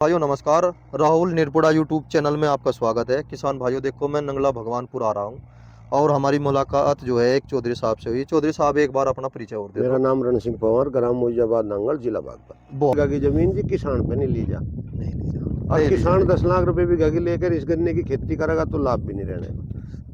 भाइयों नमस्कार। Rahul Nirpura YouTube channel में आपका स्वागत है। किसान भाइयों देखो, मैं नंगला भगवानपुर आ रहा हूँ और हमारी मुलाकात जो है एक चौधरी साहब से हुई। चौधरी साहब, एक बार अपना परिचय और दे मेरा दो। नाम रण सिंह पंवर, ग्राम मोइजाबाद नांगल, जिला बागपत। बहुत बीघा की जमीन जी किसान पे नहीं ली जा। नहीं लीजिए, और नहीं किसान लीजिए। 10 लाख रुपए बीघा की लेकर इस गन्ने की खेती करेगा तो लाभ भी नहीं रहने।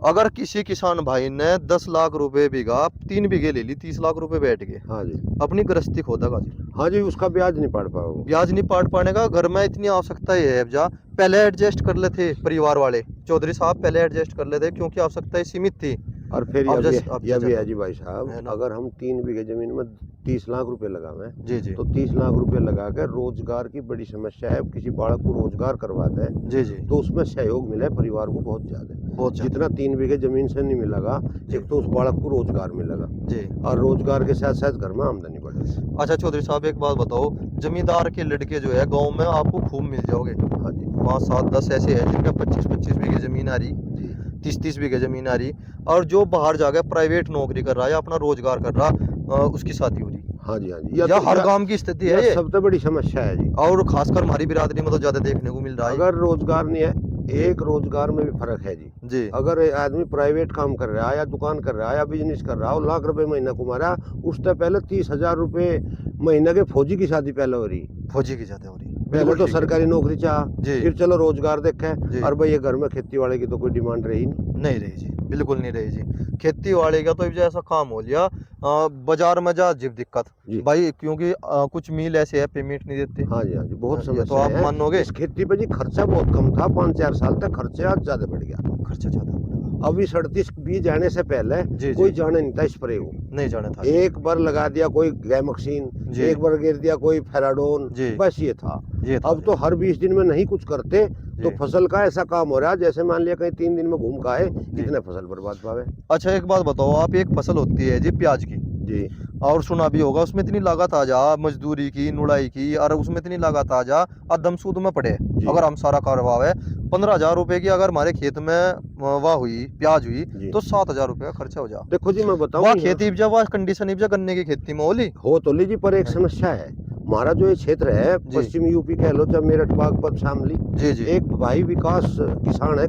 अगर किसी किसान भाई ने 10 लाख रुपए बीघा 3 बीघे ले ली, 30 लाख रुपए बैठ गए, हाँ जी, अपनी गृहस्थी खोदेगा जी। हाँ जी, उसका ब्याज नहीं पड़ पाओ। ब्याज नहीं पाट पाने का। घर में इतनी आवश्यकता है जा, पहले एडजस्ट कर लेते परिवार वाले। चौधरी साहब पहले एडजस्ट कर लेते क्योंकि आवश्यकताएं सीमित थी। और फिर अब यह जैसे अब भी जैसे है जी भाई है साहब, ना। अगर हम 3 बीघे जमीन में 30 लाख रुपए लगावें जी जी तो 30 लाख रुपए लगा कर रोजगार की बड़ी समस्या है। किसी बालक को रोजगार करवा दें जी जी तो उसमें सहयोग मिले परिवार को बहुत ज्यादा। बहुत ज्यादा। जितना 3 बीघे जमीन से नहीं मिलेगा, एक तो उस बालक को रोजगार मिलेगा जी। और रोजगार के साथ साथ घर में आमदनी बढ़ेगी। अच्छा चौधरी साहब, एक बात बताओ, जमींदार के लड़के जो है गांव में आपको खूब मिल जाओगे। हाँ जी 5 7 10 ऐसे हैं जिनका 25 25 बीघे जमीन आ रही, जी 30 30 बीघे जमीन आ रही, और जो बाहर जाकर प्राइवेट नौकरी कर रहा है या अपना रोजगार कर रहा, उसकी शादी हो रही। हाँ जी हाँ जी, या हर गांव की स्थिति है यह ये, सबसे बड़ी समस्या है जी। और खासकर हमारी बिरादरी में तो ज्यादा देखने को मिल रहा है। अगर रोजगार नहीं है, एक रोजगार में भी फर्क है जी। जी अगर आदमी प्राइवेट काम कर रहा है या दुकान कर रहा है या बिजनेस कर रहा है, लाख रुपए महीना कमा रहा है, उससे पहले 30,000 रुपए महीना के फौजी की शादी पहले हो रही। फौजी की ज्यादा हो रही, पहले बिल्कुल तो ठीक है। सरकारी नौकरी चाह, जी फिर चलो रोजगार देखे। जी और भाई ये घर में खेती वाले की तो कोई डिमांड रही नहीं। नहीं रही जी, बिल्कुल नहीं रही जी। खेती वाले का तो अब जैसा काम हो लिया, बाजार में जा जिब दिक्कत जी भाई, क्योंकि कुछ मिल ऐसे है पेमेंट नहीं देते। हाँ जी हाँ जी, बहुत ये तो समस्या आप है। मानोगे। इस खेती पे जी खर्चा बहुत कम था, 5 4 साल तक खर्चा आज ज्यादा बढ़ गया। खर्चा ज्यादा पड़ेगा। अभी 37 बीज जाने से पहले जी कोई जी जाने नहीं था स्प्रे को। नहीं जाना था जी। एक बार लगा दिया कोई गैमक्सीन, जी एक बार गिर दिया कोई फेराडोन, जी बस ये था। ये था अब तो जी। हर 20 दिन में नहीं कुछ करते तो जी फसल का ऐसा काम हो रहा है जैसे मान लिया कहीं 3 दिन में घूम का है, जी। इतने फसल बर्बाद पावे। अच्छा एक बात बताओ, आप एक फसल होती है जी प्याज की, जी और सुना भी होगा उसमें इतनी लागत आ जा, मजदूरी की नुड़ाई की, और उसमें इतनी लागत आ जा और दम सूद में पड़े। जी अगर हम सारा करवावे 15,000 रुपए की, अगर हमारे खेत में वाह हुई, प्याज हुई, जी, तो 7,000 रुपए का खर्चा हो जा। देखो जी मैं वाह बताऊं खेती उपजा, वाह कंडीशन उपजा, गन्ने की खेती में होली। हो तो लीजिए, पर एक हाँ समस्या है। हमारा जो ये क्षेत्र है, जी पश्चिमी यूपी कह लो चाहे मेरठ बागपत शामली, जी जी। एक भाई विकास किसान है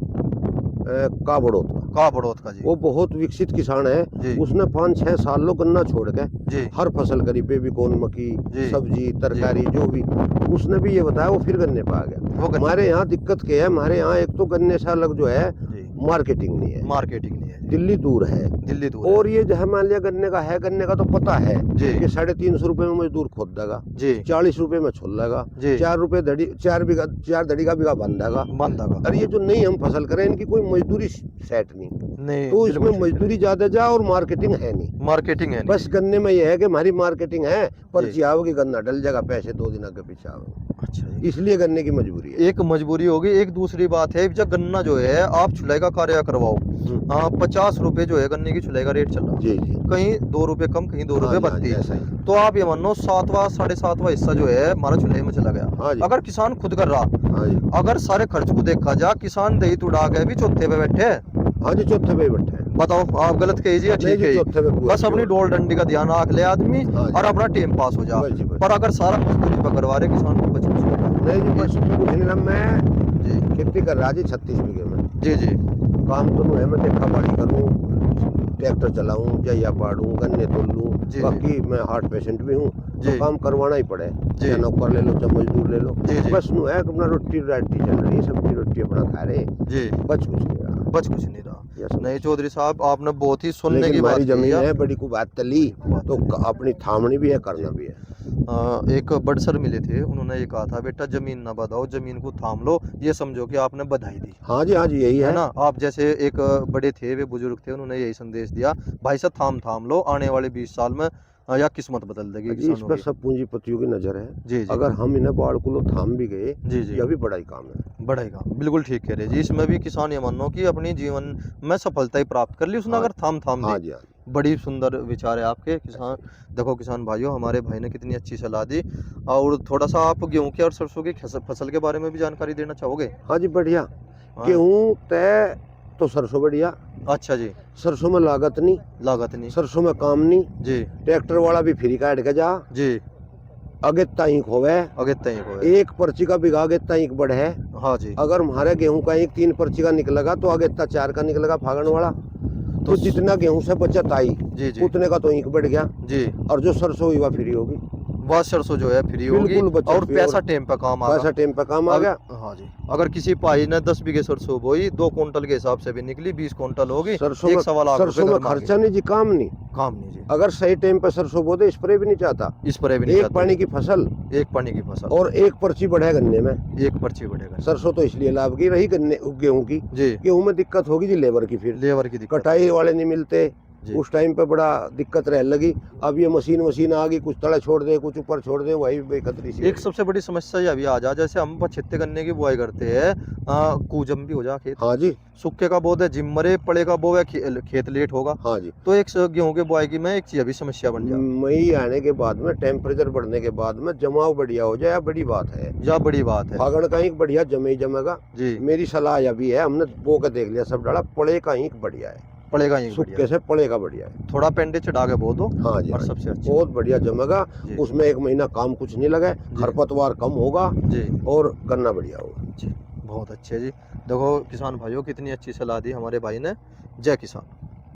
काबड़ोत का। का बड़ौत का जी। वो बहुत विकसित किसान है। जी उसने 5 6 साल लो गन्ना छोड़ के जी हर फसल करी, बेबीकॉर्न, मक्की, जी सब्जी, जी। तरकारी जो भी। उसने भी ये बताया वो फिर गन्ने पे आ गया। वो गन्ने हमारे पे। यहाँ दिक्कत क्या है, हमारे यहाँ एक तो गन्ने से अलग जो है जी मार्केटिंग नहीं है, मार्केटिंग नहीं है जी। दिल्ली दूर है। दिल्ली दूर और है। ये जो है मान लिया गन्ने का है, गन्ने का तो पता है जी कि 350 रुपए में मजदूर खोद देगा, जी 40 रुपए में छोल देगा, जी 4 रुपए धड़ी, 4 बीघा, 4 धड़ी का बीघा बन देगा। बंद होगा। और ये जो नहीं हम फसल करें, इनकी कोई मजदूरी सेट नहीं, नहीं तो बिल्कुल इसमें ठीक है। मजदूरी ज्यादा जा और मार्केटिंग है नहीं। मार्केटिंग है बस नहीं। गन्ने में यह है कि हमारी मार्केटिंग है, जी पर्ची आओगी, गन्ना डल जाएगा, पैसे 2 दिन आगे पीछे आओगे, अच्छा जी। इसलिए गन्ने की मजबूरी है। एक मजबूरी होगी। एक दूसरी बात है, जब गन्ना जो है आप छुलाई का कार्य करवाओ, 50 रुपए जो है गन्ने की छुलाई का रेट चल रहा, जी जी कहीं 2 रुपए कम, कहीं 2 हाँ रुपए जी हाँ जी, 32। ऐसा ही। तो आप ये मानो 7वां 7.5वां हिस्सा जो है हमारा छुलाई में चला गया। हाँ जी अगर किसान खुद कर रहा, हाँ जी अगर सारे खर्च को देखा जा, किसान दही तुड़ा के भी चौथे पे बैठे हैं। हाँ जी, चौथे पे ही बैठे हैं। बताओ आप गलत कहिए या नहीं ठीक जी, है। चौथे पे पूरा बस अपनी प्योर। डोल डंडी का ध्यान रख ले आदमी, हाँ जी और अपना टाइम पास हो जा। बस जी बस। पर अगर सारा मजदूरी पर करवा रहे किसान को, बच नहीं जी, बस कुछ नहीं ना, मैं जी खेती कर रहा जी 36 बीघे में। जी जी काम तो नहीं है, मैं देखा बाड़ी करूँ, ट्रैक्टर चलाऊँ, जैया पाड़ूँ, गन्ने तोल लूँ। जी बाकी मैं हार्ट पेशेंट भी हूँ, जी तो काम करवाना ही पड़े, जी चाहे नौकर ले लो चाहे मजदूर ले लो। जी जी बस नू है कि अपना रोटी राटी चल रही है, सब्जी रोटी अपना खा रहे, जी। बच कुछ नहीं रहा। बच कुछ नहीं रहा। ये समझ। नहीं चौधरी साहब, आपने बहुत ही सुनने लेकिन की बात हमारी कही जमीन है। है, बड़ी को बात तली, बात तो करी। अपनी थामनी भी है, करना भी है। एक बड़ सर मिले थे, उन्होंने ये कहा था, बेटा जमीन ना बधाओ, जमीन को थाम लो। ये समझो कि आपने बधाई दी, हाँ जी यही है है। ना। आप जैसे एक बड़े थे, वे बुजुर्ग थे, उन्होंने यही संदेश दिया, भाई साहब थाम लो, आने वाले 20 साल में या किस्मत बदल देगी जी, इस किसानों पर की। सब पूंजीपतियों की नजर है। जी जी अगर हम इन्हें बाढ़ को थाम भी गए, जी जी यह भी बड़ा ही काम है। बढ़ेगा, बिल्कुल ठीक कह रहे जी। इसमें भी किसान ये मानो कि अपनी जीवन में सफलता ही प्राप्त कर ली उसने, हाँ अगर थाम हाँ दी। जी हाँ जी। बड़ी सुंदर विचार है आपके किसान। देखो किसान भाइयों, हमारे भाई ने कितनी अच्छी सलाह दी। और थोड़ा सा आप गेहूं की और सरसों की फसल के बारे में भी जानकारी देना चाहोगे। हाँ जी बढ़िया। हाँ गेहूँ तय तो सरसों बढ़िया। अच्छा जी। सरसों में लागत नहीं, लागत नहीं। सरसों में काम नहीं, जी ट्रैक्टर वाला भी फ्री काट के जा, जी अगेता ईंक होवे, अगेता ही को है। एक पर्ची का बिघा अगेता ईंक बढ़ है। हाँ जी। अगर हमारे गेहूं का ईंक 3 पर्ची का निकलेगा तो अगेता 4 का निकलेगा फागण वाला। तो जितना गेहूं से बचत आई जी जी उतने का तो ईंक बढ़ गया, जी। और जो सरसों हुई वह फ्री होगी। बस सरसों जो है फ्री होगी बिल्कुल बचत और फ्री, पैसा और टाइम पे काम पैसा आएगा। टाइम पे काम आ गया। हाँ जी। अगर किसी भाई ने 10 बीघे सरसों बोई 2 कुंटल के हिसाब से भी निकली 20 कुंटल होगी, सरसों 1 सवा लाख रुपए सरसों में घर में आ खर्चा गए। नहीं जी, काम नहीं। काम नहीं जी। अगर सही टाइम पे सरसों बो दे, स्प्रे भी नहीं चाहता। स्प्रे भी नहीं एक जाते पानी जी। की फसल एक पानी की फसल और एक पर्ची बढ़े गन्ने में। एक पर्ची बढ़ेगा सरसों तो इसलिए लाभ की रही, गन्ने गेहूं की, जी। गेहूं में दिक्कत होगी जी लेबर की, फिर लेबर की दिक्कत कटाई वाले नहीं मिलते। जी। उस टाइम पे बड़ा दिक्कत रह लगी। अब ये मशीन आ गई, कुछ तले छोड़ दे कुछ ऊपर छोड़ दे, वही बेखतरी सी हो एक गई। सबसे बड़ी समस्या ये अभी आ जा, जैसे हम 75 गन्ने की बुआई करते हैं, कूजम भी हो जा खेत, हाँ जी, सूखे का बोध है जिम मरे पड़े का बो है, खेत लेट होगा। हाँ जी। तो एक गेहूं के बुआई की में एक चीज अभी समस्या बन जा मई आने के बाद में, टेम्परेचर बढ़ने के बाद में जमाव बढ़िया हो जाए, बड़ी बात है। या बड़ी बात है फागण का ईंक बढ़िया जमे ही जमेगा। जी। मेरी सलाह यह भी है, हमने बो के देख लिया सब डाला, पड़े का ईंक बढ़िया है, पड़ेगा ही सूखे बढ़िया, से पड़े का बढ़िया है। थोड़ा पेंडे चढ़ा के बो दो हाँ जी, और हाँ जी, सबसे अच्छा बहुत बढ़िया जमेगा। जी। उसमें 1 महीना काम कुछ नहीं लगे, खरपतवार कम होगा जी और गन्ना बढ़िया होगा। जी। बहुत अच्छे जी। देखो किसान भाइयों कितनी अच्छी सलाह दी हमारे भाई ने। जय किसान।